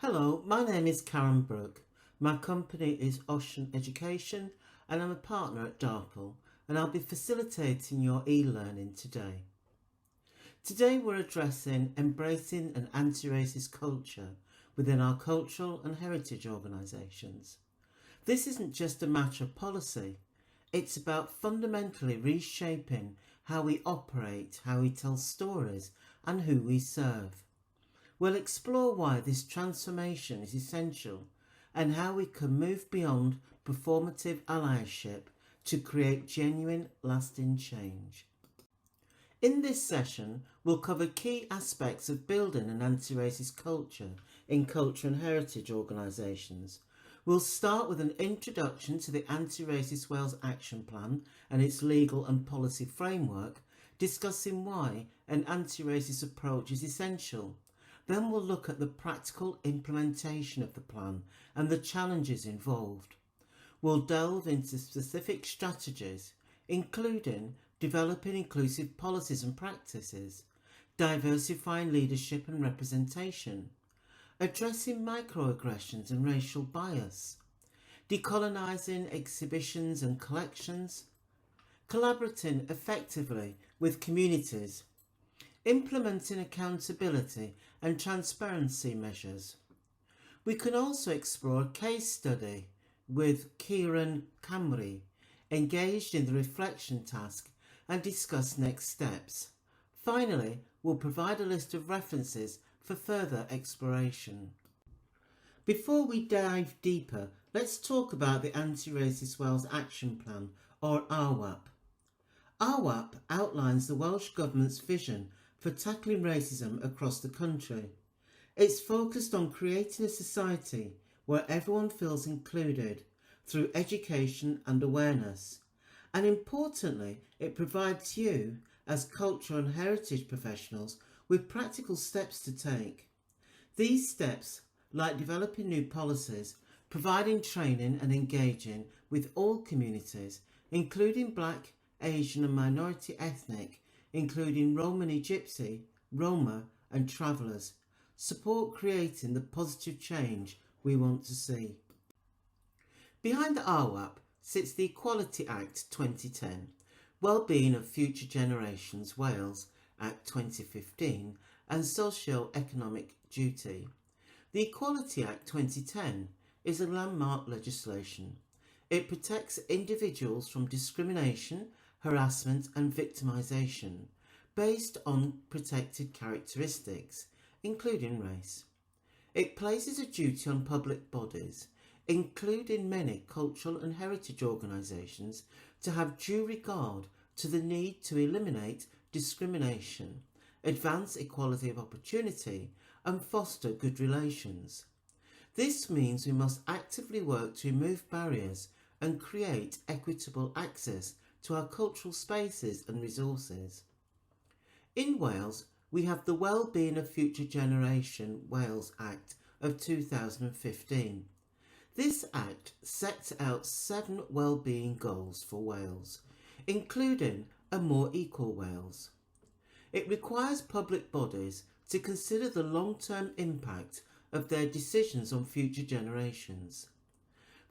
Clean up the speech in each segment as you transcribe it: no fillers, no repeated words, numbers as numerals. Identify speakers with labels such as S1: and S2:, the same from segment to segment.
S1: Hello, my name is Karen Brooke. My company is Ocean Education and I'm a partner at DARPL, and I'll be facilitating your e-learning today. Today we're addressing embracing an anti-racist culture within our cultural and heritage organisations. This isn't just a matter of policy, it's about fundamentally reshaping how we operate, how we tell stories and who we serve. We'll explore why this transformation is essential and how we can move beyond performative allyship to create genuine, lasting change. In this session, we'll cover key aspects of building an anti-racist culture in culture and heritage organisations. We'll start with an introduction to the Anti-Racist Wales Action Plan and its legal and policy framework, discussing why an anti-racist approach is essential. Then we'll look at the practical implementation of the plan and the challenges involved. We'll delve into specific strategies, including developing inclusive policies and practices, diversifying leadership and representation, addressing microaggressions and racial bias, decolonising exhibitions and collections, collaborating effectively with communities, implementing accountability and transparency measures. We can also explore a case study with KIRAN Cymru, engaged in the reflection task, and discuss next steps. Finally, we'll provide a list of references for further exploration. Before we dive deeper, let's talk about the Anti-Racist Wales Action Plan, or ArWAP. ArWAP outlines the Welsh Government's vision for tackling racism across the country. It's focused on creating a society where everyone feels included through education and awareness. And importantly, it provides you, as cultural and heritage professionals, with practical steps to take. These steps, like developing new policies, providing training and engaging with all communities, including Black, Asian and minority ethnic, including Romani Gypsy, Roma and travellers, support creating the positive change we want to see. Behind the ArWAP sits the Equality Act 2010, Wellbeing of Future Generations Wales Act 2015 and Socio-Economic Duty. The Equality Act 2010 is a landmark legislation. It protects individuals from discrimination, harassment and victimisation based on protected characteristics, including race. It places a duty on public bodies, including many cultural and heritage organisations, to have due regard to the need to eliminate discrimination, advance equality of opportunity and foster good relations. This means we must actively work to remove barriers and create equitable access to our cultural spaces and resources. In Wales, we have the Wellbeing of Future Generation Wales Act of 2015. This Act sets out 7 wellbeing goals for Wales, including a more equal Wales. It requires public bodies to consider the long-term impact of their decisions on future generations.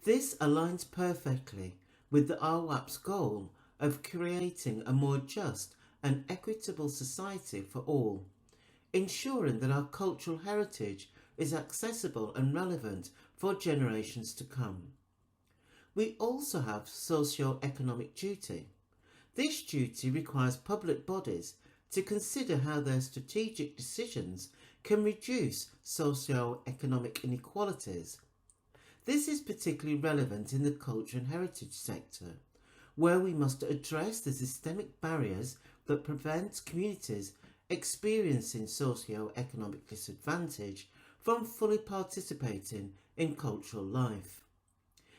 S1: This aligns perfectly with the ArWAP's goal of creating a more just and equitable society for all, ensuring that our cultural heritage is accessible and relevant for generations to come. We also have socio-economic duty. This duty requires public bodies to consider how their strategic decisions can reduce socio-economic inequalities. This is particularly relevant in the culture and heritage sector, where we must address the systemic barriers that prevent communities experiencing socio-economic disadvantage from fully participating in cultural life.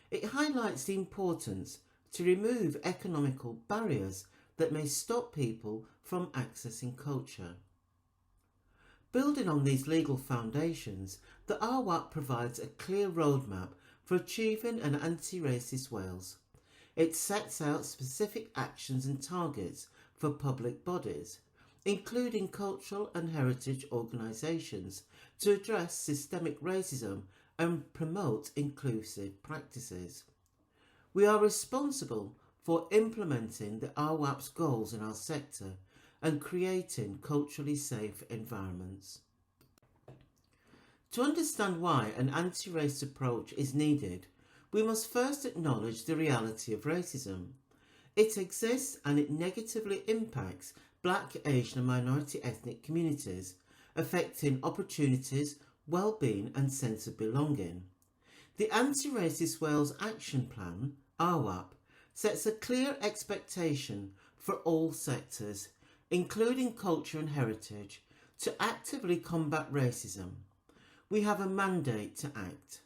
S1: It highlights the importance to remove economical barriers that may stop people from accessing culture. Building on these legal foundations, the ArWAP provides a clear roadmap for achieving an anti-racist Wales. It sets out specific actions and targets for public bodies, including cultural and heritage organisations, to address systemic racism and promote inclusive practices. We are responsible for implementing the ArWAP's goals in our sector and creating culturally safe environments. To understand why an anti-racist approach is needed, we must first acknowledge the reality of racism. It exists and it negatively impacts Black, Asian and minority ethnic communities, affecting opportunities, well-being and sense of belonging. The Anti-Racist Wales Action Plan, ArWAP, sets a clear expectation for all sectors, including culture and heritage, to actively combat racism. We have a mandate to act.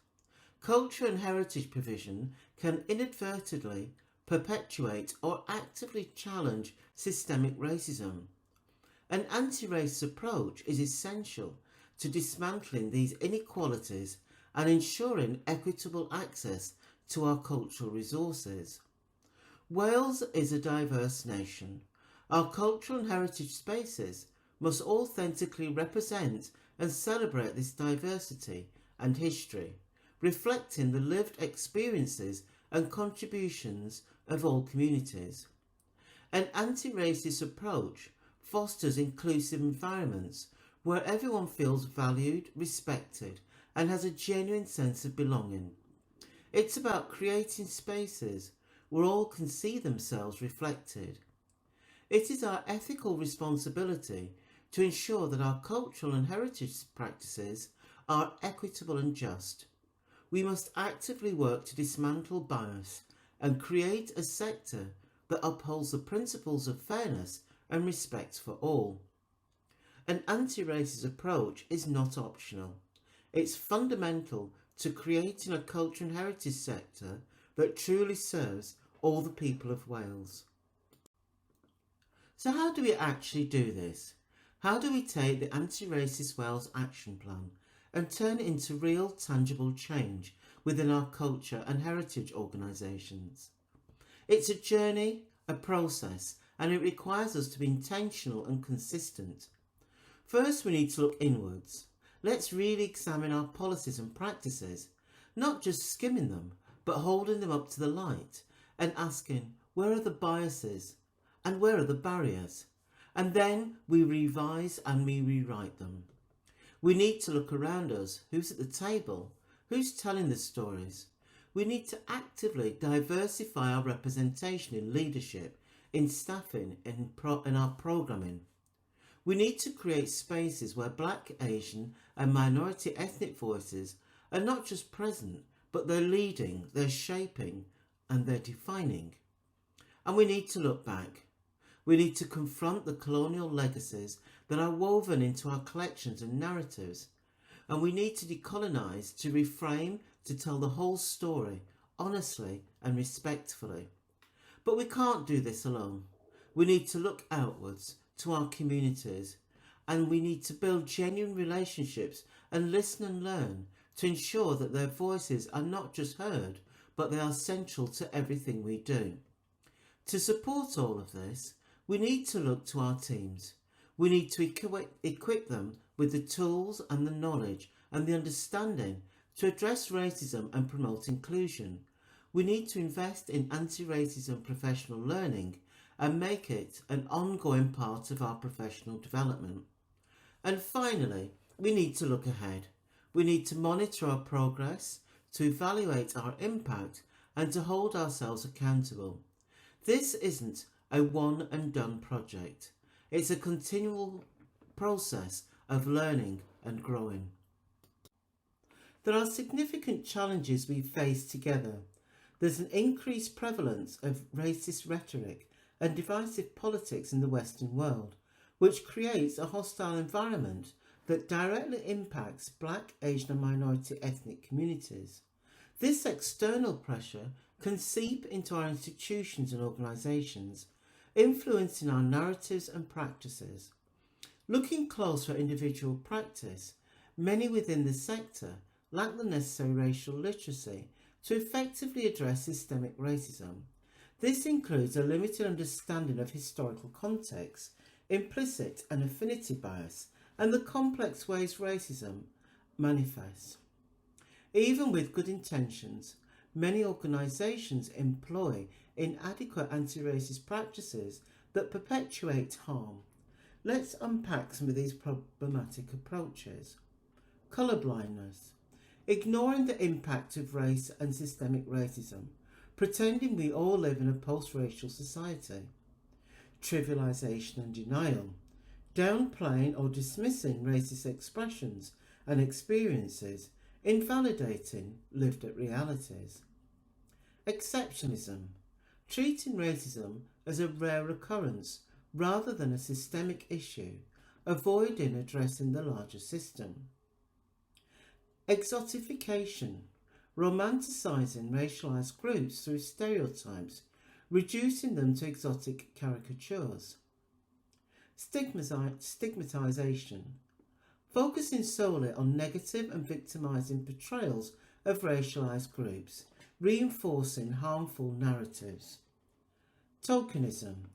S1: Culture and heritage provision can inadvertently perpetuate or actively challenge systemic racism. An anti-racist approach is essential to dismantling these inequalities and ensuring equitable access to our cultural resources. Wales is a diverse nation. Our cultural and heritage spaces must authentically represent and celebrate this diversity and history, reflecting the lived experiences and contributions of all communities. An anti-racist approach fosters inclusive environments where everyone feels valued, respected, and has a genuine sense of belonging. It's about creating spaces where all can see themselves reflected. It is our ethical responsibility to ensure that our cultural and heritage practices are equitable and just. We must actively work to dismantle bias and create a sector that upholds the principles of fairness and respect for all. An anti-racist approach is not optional. It's fundamental to creating a culture and heritage sector that truly serves all the people of Wales. So how do we actually do this? How do we take the Anti-Racist Wales Action Plan and turn it into real, tangible change within our culture and heritage organisations? It's a journey, a process, and it requires us to be intentional and consistent. First, we need to look inwards. Let's really examine our policies and practices, not just skimming them, but holding them up to the light and asking, where are the biases and where are the barriers? And then we revise and we rewrite them. We need to look around us. Who's at the table? Who's telling the stories? We need to actively diversify our representation in leadership, in staffing, in our programming. We need to create spaces where Black, Asian and minority ethnic voices are not just present, but they're leading, they're shaping and they're defining. And we need to look back. We need to confront the colonial legacies that are woven into our collections and narratives. And we need to decolonise, to reframe, to tell the whole story, honestly and respectfully. But we can't do this alone. We need to look outwards to our communities, and we need to build genuine relationships and listen and learn to ensure that their voices are not just heard, but they are central to everything we do. To support all of this, we need to look to our teams. We need to equip them with the tools and the knowledge and the understanding to address racism and promote inclusion. We need to invest in anti-racism professional learning and make it an ongoing part of our professional development. And finally, we need to look ahead. We need to monitor our progress, to evaluate our impact and to hold ourselves accountable. This isn't a one and done project. It's a continual process of learning and growing. There are significant challenges we face together. There's an increased prevalence of racist rhetoric and divisive politics in the Western world, which creates a hostile environment that directly impacts Black, Asian and minority ethnic communities. This external pressure can seep into our institutions and organisations, influencing our narratives and practices. Looking closer at individual practice, many within the sector lack the necessary racial literacy to effectively address systemic racism. This includes a limited understanding of historical context, implicit and affinity bias, and the complex ways racism manifest. Even with good intentions, many organisations employ inadequate anti-racist practices that perpetuate harm. Let's unpack some of these problematic approaches. Colourblindness. Ignoring the impact of race and systemic racism, pretending we all live in a post-racial society. Trivialisation and denial. Downplaying or dismissing racist expressions and experiences, invalidating lived realities. Exceptionism. Treating racism as a rare occurrence rather than a systemic issue, avoiding addressing the larger system. Exotification. Romanticising racialised groups through stereotypes, reducing them to exotic caricatures. Stigmatisation. Focusing solely on negative and victimising portrayals of racialised groups, reinforcing harmful narratives. Tokenism.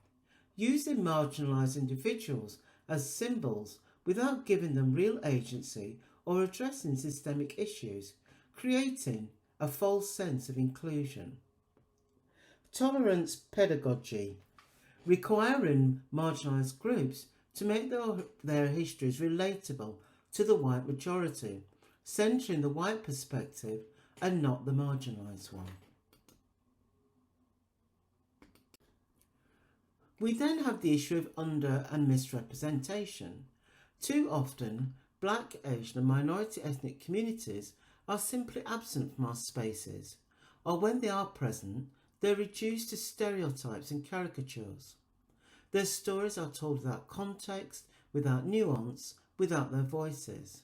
S1: Using marginalised individuals as symbols without giving them real agency or addressing systemic issues, creating a false sense of inclusion. Tolerance pedagogy. Requiring marginalised groups to make their histories relatable to the white majority, centering the white perspective and not the marginalised one. We then have the issue of under and misrepresentation. Too often, Black, Asian and minority ethnic communities are simply absent from our spaces, or when they are present, they're reduced to stereotypes and caricatures. Their stories are told without context, without nuance, without their voices.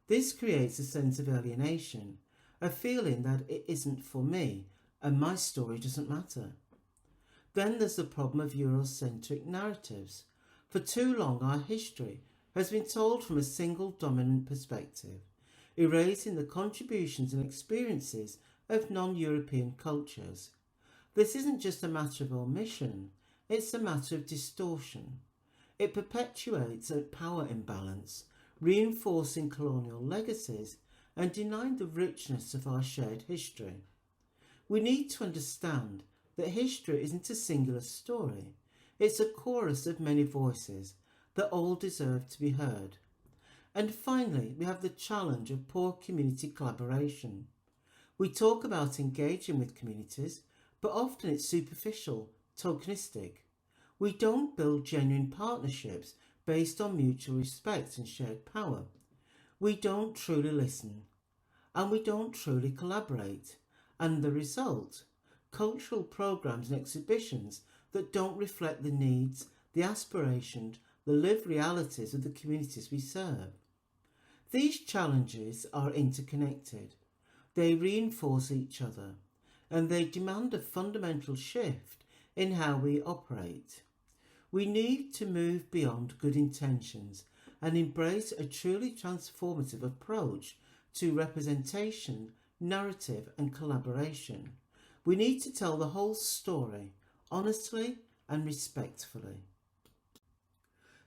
S1: This creates a sense of alienation, a feeling that it isn't for me and my story doesn't matter. Then there's the problem of Eurocentric narratives. For too long our history has been told from a single dominant perspective, erasing the contributions and experiences of non-European cultures. This isn't just a matter of omission, it's a matter of distortion. It perpetuates a power imbalance, reinforcing colonial legacies and denying the richness of our shared history. We need to understand that history isn't a singular story. It's a chorus of many voices that all deserve to be heard. And finally, we have the challenge of poor community collaboration. We talk about engaging with communities, but often it's superficial, tokenistic. We don't build genuine partnerships based on mutual respect and shared power. We don't truly listen, and we don't truly collaborate. And the result? Cultural programs and exhibitions that don't reflect the needs, the aspirations, the lived realities of the communities we serve. These challenges are interconnected. They reinforce each other, and they demand a fundamental shift in how we operate. We need to move beyond good intentions and embrace a truly transformative approach to representation, narrative and collaboration. We need to tell the whole story, honestly and respectfully.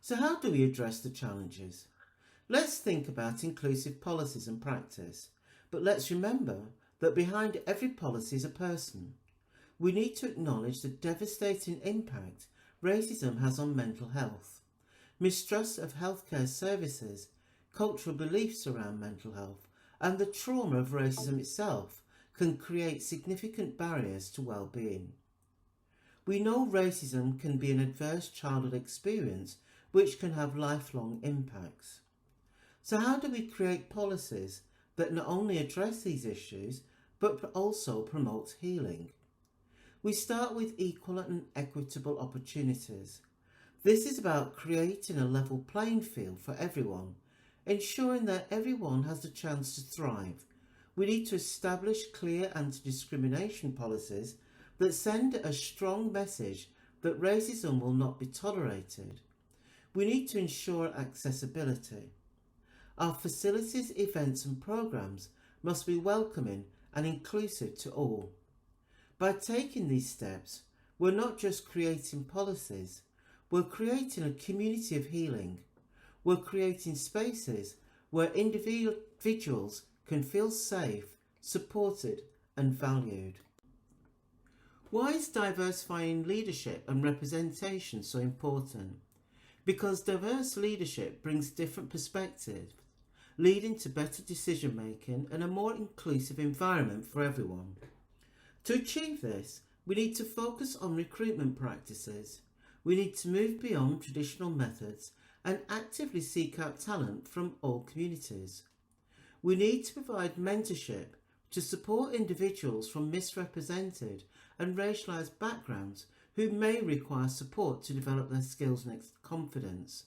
S1: So how do we address the challenges? Let's think about inclusive policies and practice, but let's remember that behind every policy is a person. We need to acknowledge the devastating impact racism has on mental health, mistrust of healthcare services, cultural beliefs around mental health, and the trauma of racism itself can create significant barriers to well-being. We know racism can be an adverse childhood experience which can have lifelong impacts. So how do we create policies that not only address these issues but also promote healing? We start with equal and equitable opportunities. This is about creating a level playing field for everyone, ensuring that everyone has the chance to thrive. We need to establish clear anti-discrimination policies that send a strong message that racism will not be tolerated. We need to ensure accessibility. Our facilities, events and programmes must be welcoming and inclusive to all. By taking these steps, we're not just creating policies, we're creating a community of healing. We're creating spaces where individuals can feel safe, supported and valued. Why is diversifying leadership and representation so important? Because diverse leadership brings different perspectives, leading to better decision making and a more inclusive environment for everyone. To achieve this, we need to focus on recruitment practices. We need to move beyond traditional methods and actively seek out talent from all communities. We need to provide mentorship to support individuals from misrepresented and racialised backgrounds who may require support to develop their skills and confidence.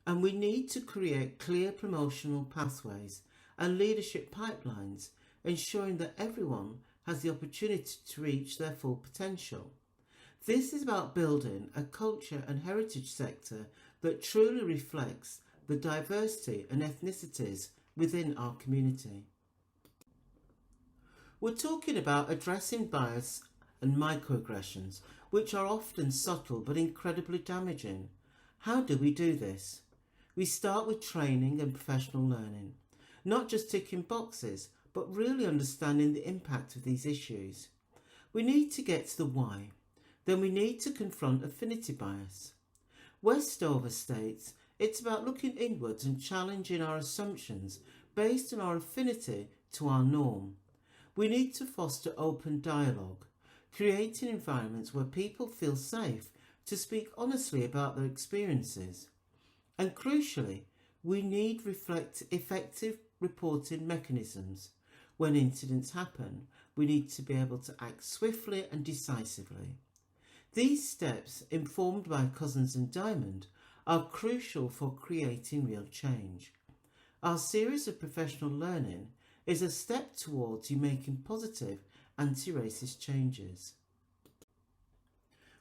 S1: And we need to create clear promotional pathways and leadership pipelines, ensuring that everyone has the opportunity to reach their full potential. This is about building a culture and heritage sector that truly reflects the diversity and ethnicities within our community. We're talking about addressing bias and microaggressions, which are often subtle but incredibly damaging. How do we do this? We start with training and professional learning, not just ticking boxes, but really understanding the impact of these issues. We need to get to the why. Then we need to confront affinity bias. Westover states it's about looking inwards and challenging our assumptions based on our affinity to our norm. We need to foster open dialogue, creating environments where people feel safe to speak honestly about their experiences. And crucially, we need effective reporting mechanisms. When incidents happen, we need to be able to act swiftly and decisively. These steps, informed by Cousins and Diamond, are crucial for creating real change. Our series of professional learning is a step towards you making positive anti-racist changes.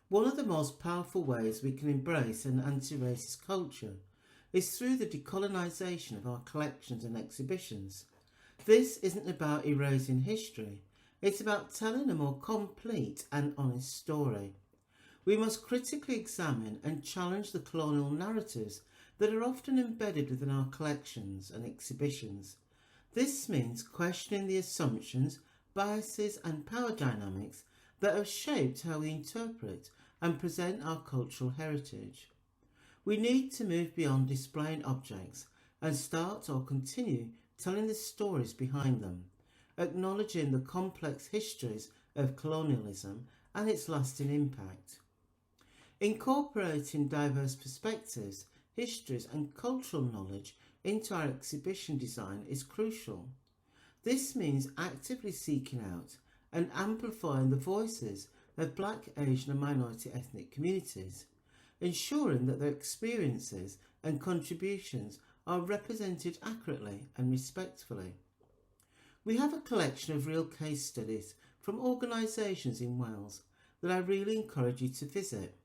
S1: One of the most powerful ways we can embrace an anti-racist culture is through the decolonisation of our collections and exhibitions. This isn't about erasing history, it's about telling a more complete and honest story. We must critically examine and challenge the colonial narratives that are often embedded within our collections and exhibitions. This means questioning the assumptions, biases and power dynamics that have shaped how we interpret and present our cultural heritage. We need to move beyond displaying objects and start or continue telling the stories behind them, acknowledging the complex histories of colonialism and its lasting impact. Incorporating diverse perspectives, histories and cultural knowledge into our exhibition design is crucial. This means actively seeking out and amplifying the voices of Black, Asian and minority ethnic communities, ensuring that their experiences and contributions are represented accurately and respectfully. We have a collection of real case studies from organisations in Wales that I really encourage you to visit.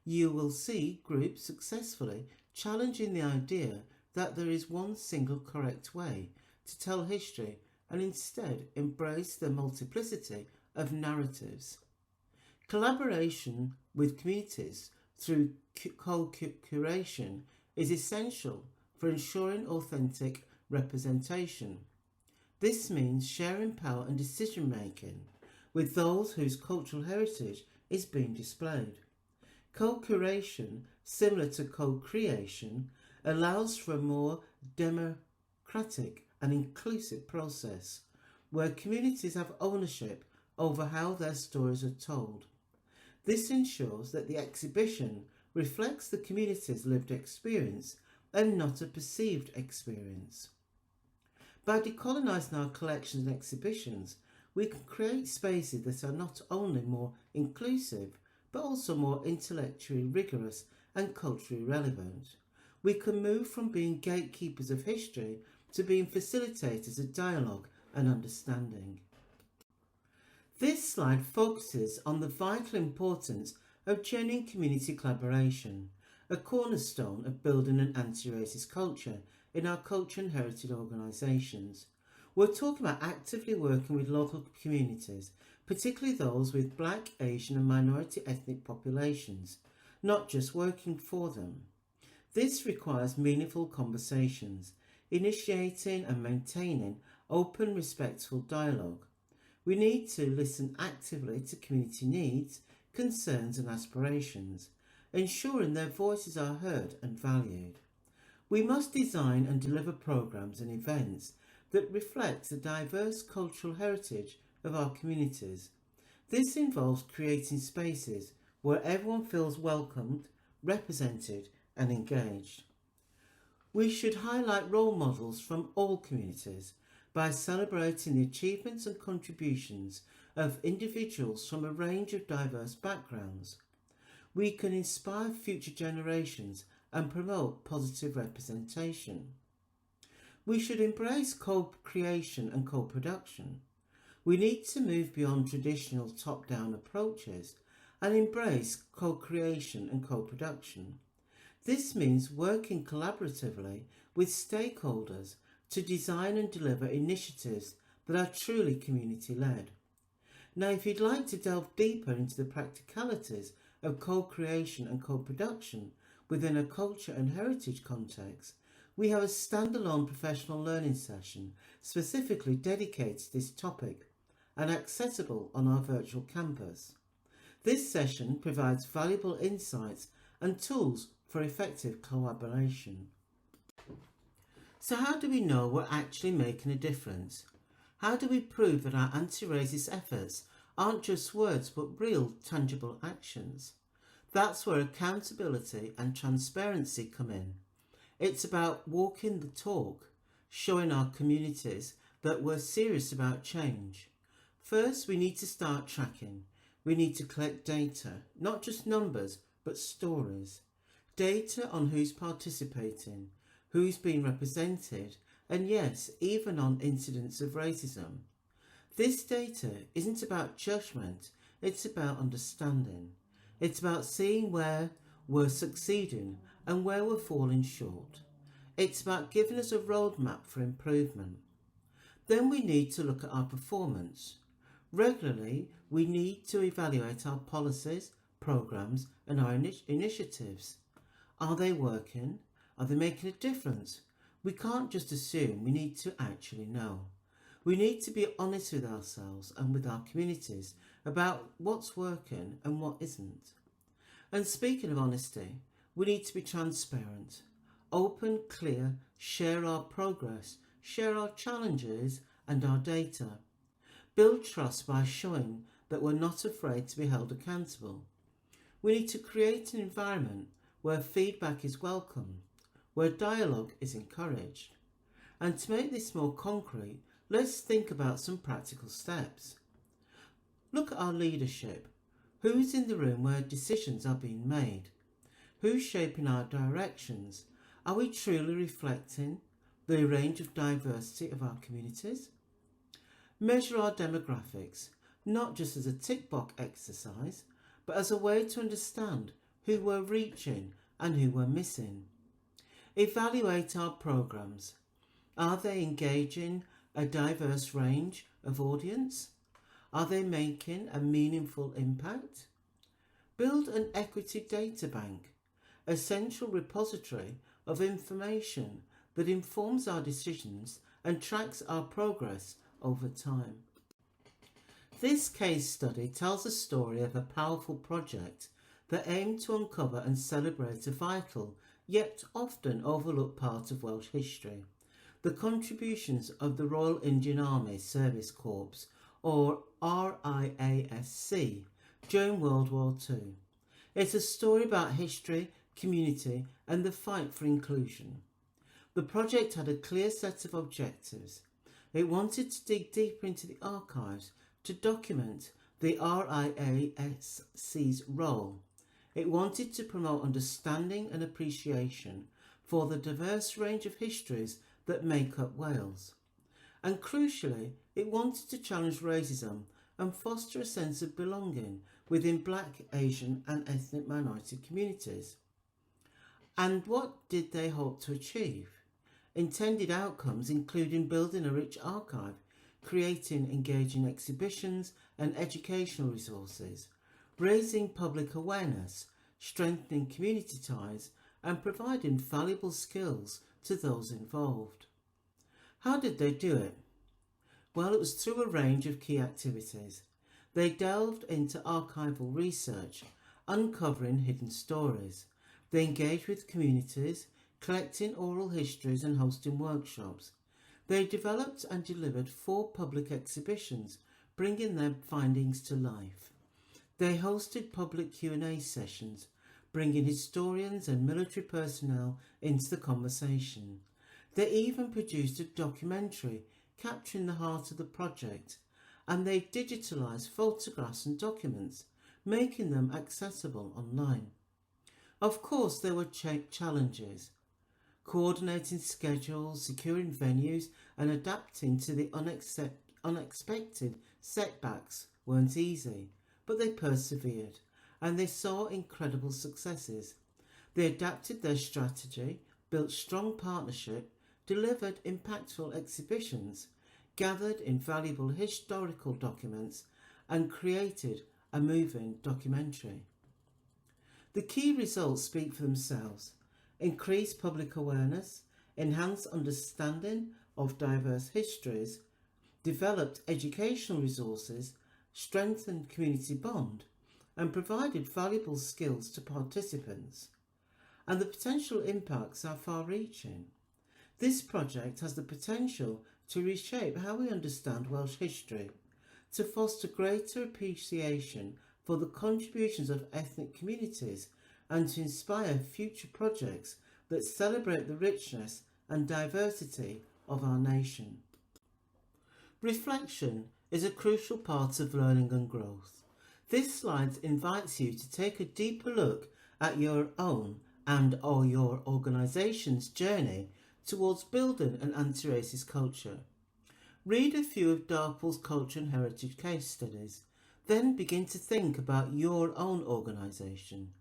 S1: You will see groups successfully challenging the idea that there is one single correct way to tell history and instead embrace the multiplicity of narratives. Collaboration with communities through co-curation is essential for ensuring authentic representation. This means sharing power and decision making with those whose cultural heritage is being displayed. Co-curation, similar to co-creation, allows for a more democratic and inclusive process where communities have ownership over how their stories are told. This ensures that the exhibition reflects the community's lived experience and not a perceived experience. By decolonising our collections and exhibitions, we can create spaces that are not only more inclusive, but also more intellectually rigorous and culturally relevant. We can move from being gatekeepers of history to being facilitators of dialogue and understanding. This slide focuses on the vital importance of genuine community collaboration, a cornerstone of building an anti-racist culture in our culture and heritage organisations. We're talking about actively working with local communities, particularly those with Black, Asian and minority ethnic populations, not just working for them. This requires meaningful conversations, initiating and maintaining open, respectful dialogue. We need to listen actively to community needs, concerns and aspirations, ensuring their voices are heard and valued. We must design and deliver programmes and events that reflect the diverse cultural heritage of our communities. This involves creating spaces where everyone feels welcomed, represented and engaged. We should highlight role models from all communities by celebrating the achievements and contributions of individuals from a range of diverse backgrounds. We can inspire future generations and promote positive representation. We should embrace co-creation and co-production. We need to move beyond traditional top-down approaches and embrace co-creation and co-production. This means working collaboratively with stakeholders to design and deliver initiatives that are truly community-led. Now, if you'd like to delve deeper into the practicalities of co-creation and co-production within a culture and heritage context, we have a standalone professional learning session specifically dedicated to this topic and accessible on our virtual campus. This session provides valuable insights and tools for effective collaboration. So how do we know we're actually making a difference? How do we prove that our anti-racist efforts aren't just words but real, tangible actions? That's where accountability and transparency come in. It's about walking the talk, showing our communities that we're serious about change. First, we need to start tracking. We need to collect data, not just numbers, but stories. Data on who's participating, who's being represented, and yes, even on incidents of racism. This data isn't about judgment, it's about understanding. It's about seeing where we're succeeding and where we're falling short. It's about giving us a roadmap for improvement. Then we need to look at our performance. Regularly, we need to evaluate our policies, programs and our initiatives. Are they working? Are they making a difference? We can't just assume, we need to actually know. We need to be honest with ourselves and with our communities about what's working and what isn't. And speaking of honesty, we need to be transparent, open, clear, share our progress, share our challenges and our data. Build trust by showing that we're not afraid to be held accountable. We need to create an environment where feedback is welcome, where dialogue is encouraged. And to make this more concrete, let's think about some practical steps. Look at our leadership. Who's in the room where decisions are being made? Who's shaping our directions? Are we truly reflecting the range of diversity of our communities? Measure our demographics, not just as a tick box exercise, but as a way to understand who we're reaching and who we're missing. Evaluate our programs. Are they engaging a diverse range of audience? Are they making a meaningful impact? Build an equity data bank, a central repository of information that informs our decisions and tracks our progress over time. This case study tells a story of a powerful project that aimed to uncover and celebrate a vital yet often overlooked part of Welsh history, the contributions of the Royal Indian Army Service Corps, or RIASC, during World War II. It's a story about history, community and the fight for inclusion. The project had a clear set of objectives. It wanted to dig deeper into the archives to document the RIASC's role. It wanted to promote understanding and appreciation for the diverse range of histories that make up Wales. And crucially, it wanted to challenge racism and foster a sense of belonging within Black, Asian and ethnic minority communities. And what did they hope to achieve? Intended outcomes including building a rich archive, creating engaging exhibitions and educational resources, raising public awareness, strengthening community ties and providing valuable skills to those involved. How did they do it? Well, it was through a range of key activities. They delved into archival research, uncovering hidden stories. They engaged with communities, collecting oral histories and hosting workshops. They developed and delivered 4 public exhibitions, bringing their findings to life. They hosted public Q&A sessions, bringing historians and military personnel into the conversation. They even produced a documentary capturing the heart of the project, and they digitalised photographs and documents, making them accessible online. Of course, there were challenges. Coordinating schedules, securing venues and adapting to the unexpected setbacks weren't easy, but they persevered and they saw incredible successes. They adapted their strategy, built strong partnership, delivered impactful exhibitions, gathered invaluable historical documents and created a moving documentary. The key results speak for themselves. Increased public awareness, enhanced understanding of diverse histories, developed educational resources, strengthened community bond, and provided valuable skills to participants. And the potential impacts are far-reaching. This project has the potential to reshape how we understand Welsh history, to foster greater appreciation for the contributions of ethnic communities, and to inspire future projects that celebrate the richness and diversity of our nation. Reflection is a crucial part of learning and growth. This slide invites you to take a deeper look at your own and/or your organisation's journey towards building an anti-racist culture. Read a few of Darple's culture and heritage case studies, then begin to think about your own organisation.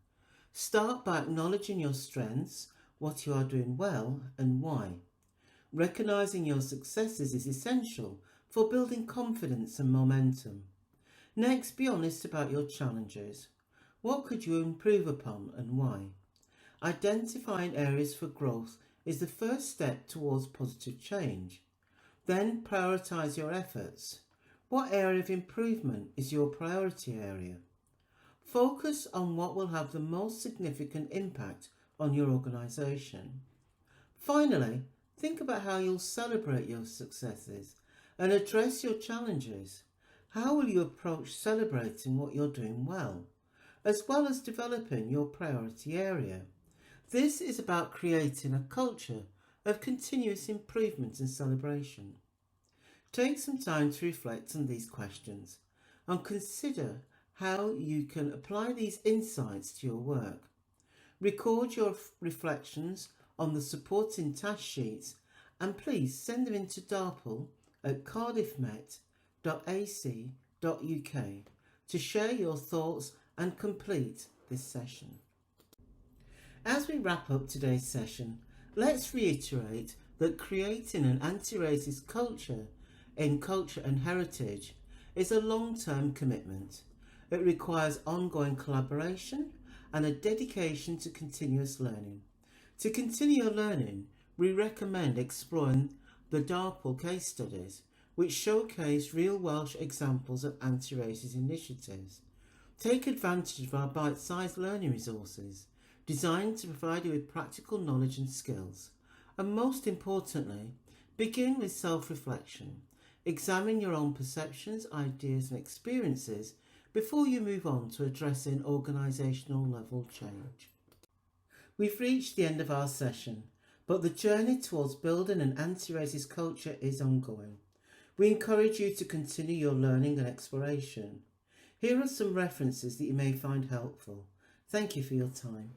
S1: Start by acknowledging your strengths, what you are doing well and why. Recognising your successes is essential for building confidence and momentum. Next, be honest about your challenges. What could you improve upon and why? Identifying areas for growth is the first step towards positive change. Then prioritise your efforts. What area of improvement is your priority area? Focus on what will have the most significant impact on your organisation. Finally, think about how you'll celebrate your successes and address your challenges. How will you approach celebrating what you're doing well as developing your priority area? This is about creating a culture of continuous improvement and celebration. Take some time to reflect on these questions and consider how you can apply these insights to your work. Record your reflections on the supporting task sheets and please send them into Darple at cardiffmet.ac.uk to share your thoughts and complete this session. As we wrap up today's session, let's reiterate that creating an anti-racist culture in culture and heritage is a long-term commitment. It requires ongoing collaboration and a dedication to continuous learning. To continue your learning, we recommend exploring the Darple case studies, which showcase real Welsh examples of anti-racist initiatives. Take advantage of our bite-sized learning resources, designed to provide you with practical knowledge and skills. And most importantly, begin with self-reflection. Examine your own perceptions, ideas and experiences before you move on to addressing organisational level change. We've reached the end of our session, but the journey towards building an anti-racist culture is ongoing. We encourage you to continue your learning and exploration. Here are some references that you may find helpful. Thank you for your time.